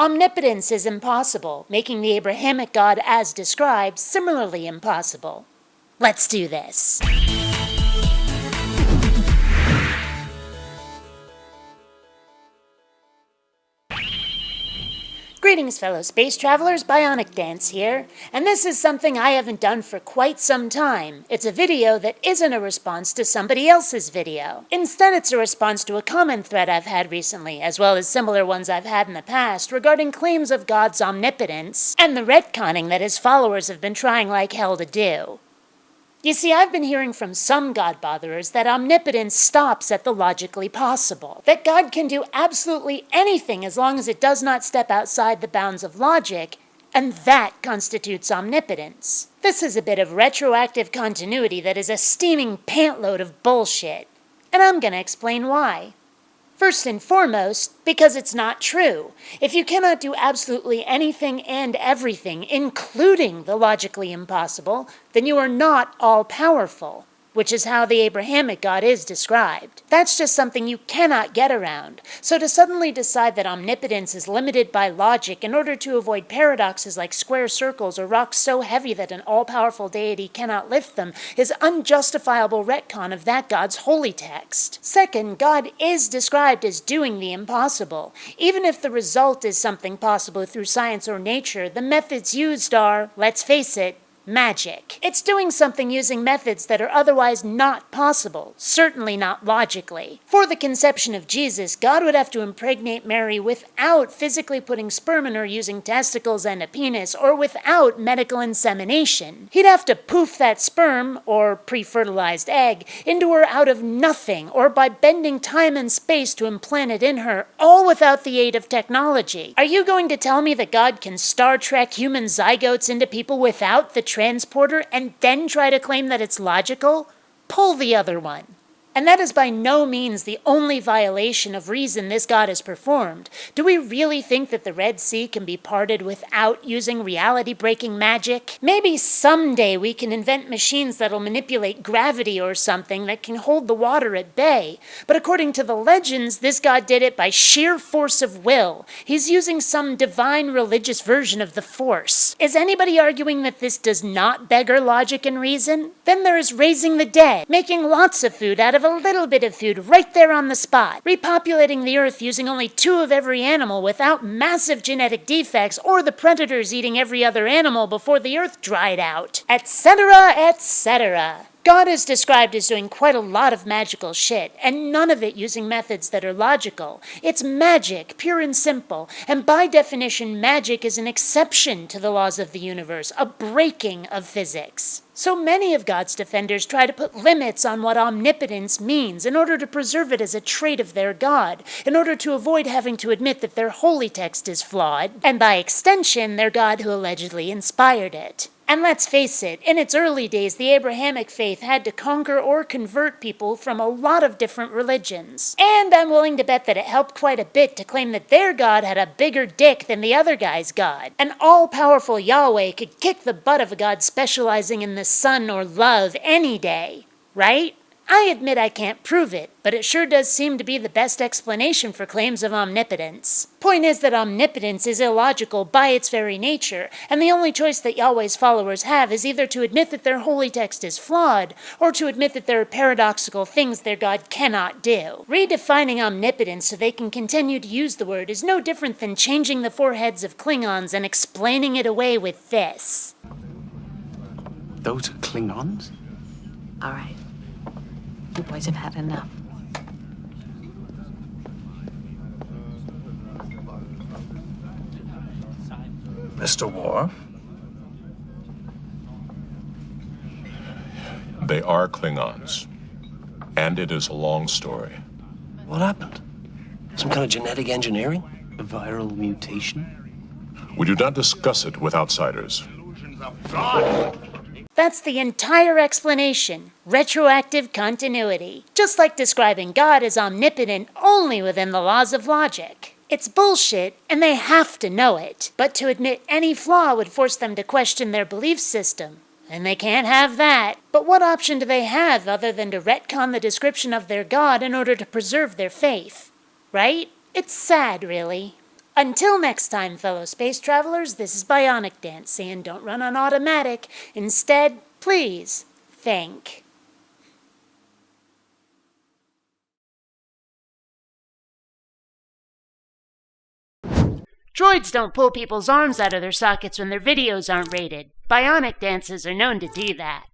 Omnipotence is impossible, making the Abrahamic God as described similarly impossible. Let's do this. Greetings, fellow space travelers, BionicDance here, and this is something I haven't done for quite some time. It's a video that isn't a response to somebody else's video. Instead, it's a response to a comment thread I've had recently, as well as similar ones I've had in the past, regarding claims of God's omnipotence and the retconning that his followers have been trying like hell to do. You see, I've been hearing from some God-botherers that omnipotence stops at the logically possible. That God can do absolutely anything as long as it does not step outside the bounds of logic, and that constitutes omnipotence. This is a bit of retroactive continuity that is a steaming pantload of bullshit, and I'm gonna explain why. First and foremost, because it's not true. If you cannot do absolutely anything and everything, including the logically impossible, then you are not all-powerful, which is how the Abrahamic God is described. That's just something you cannot get around. So to suddenly decide that omnipotence is limited by logic in order to avoid paradoxes like square circles or rocks so heavy that an all-powerful deity cannot lift them is unjustifiable retcon of that God's holy text. Second, God is described as doing the impossible. Even if the result is something possible through science or nature, the methods used are, let's face it, magic. It's doing something using methods that are otherwise not possible, certainly not logically. For the conception of Jesus, God would have to impregnate Mary without physically putting sperm in her using testicles and a penis, or without medical insemination. He'd have to poof that sperm, or pre-fertilized egg, into her out of nothing, or by bending time and space to implant it in her, all without the aid of technology. Are you going to tell me that God can Star Trek human zygotes into people without the transporter and then try to claim that it's logical? Pull the other one. And that is by no means the only violation of reason this God has performed. Do we really think that the Red Sea can be parted without using reality-breaking magic? Maybe someday we can invent machines that'll manipulate gravity or something that can hold the water at bay. But according to the legends, this God did it by sheer force of will. He's using some divine religious version of the Force. Is anybody arguing that this does not beggar logic and reason? Then there is raising the dead, making lots of food out of a little bit of food right there on the spot, repopulating the earth using only 2 of every animal without massive genetic defects or the predators eating every other animal before the earth dried out, etc., etc. God is described as doing quite a lot of magical shit, and none of it using methods that are logical. It's magic, pure and simple, and by definition, magic is an exception to the laws of the universe, a breaking of physics. So many of God's defenders try to put limits on what omnipotence means in order to preserve it as a trait of their God, in order to avoid having to admit that their holy text is flawed, and by extension, their God who allegedly inspired it. And let's face it, in its early days, the Abrahamic faith had to conquer or convert people from a lot of different religions. And I'm willing to bet that it helped quite a bit to claim that their God had a bigger dick than the other guy's God. An all-powerful Yahweh could kick the butt of a God specializing in the sun or love any day, right? I admit I can't prove it, but it sure does seem to be the best explanation for claims of omnipotence. Point is that omnipotence is illogical by its very nature, and the only choice that Yahweh's followers have is either to admit that their holy text is flawed, or to admit that there are paradoxical things their God cannot do. Redefining omnipotence so they can continue to use the word is no different than changing the foreheads of Klingons and explaining it away with this. Those are Klingons? All right. You boys have had enough. Mr. Worf? They are Klingons. And it is a long story. What happened? Some kind of genetic engineering? A viral mutation? We do not discuss it with outsiders. That's the entire explanation. Retroactive continuity. Just like describing God as omnipotent only within the laws of logic. It's bullshit, and they have to know it. But to admit any flaw would force them to question their belief system. And they can't have that. But what option do they have other than to retcon the description of their God in order to preserve their faith? Right? It's sad, really. Until next time, fellow space travelers, this is BionicDance saying don't run on automatic. Instead, please think. Droids don't pull people's arms out of their sockets when their videos aren't rated. Bionic dances are known to do that.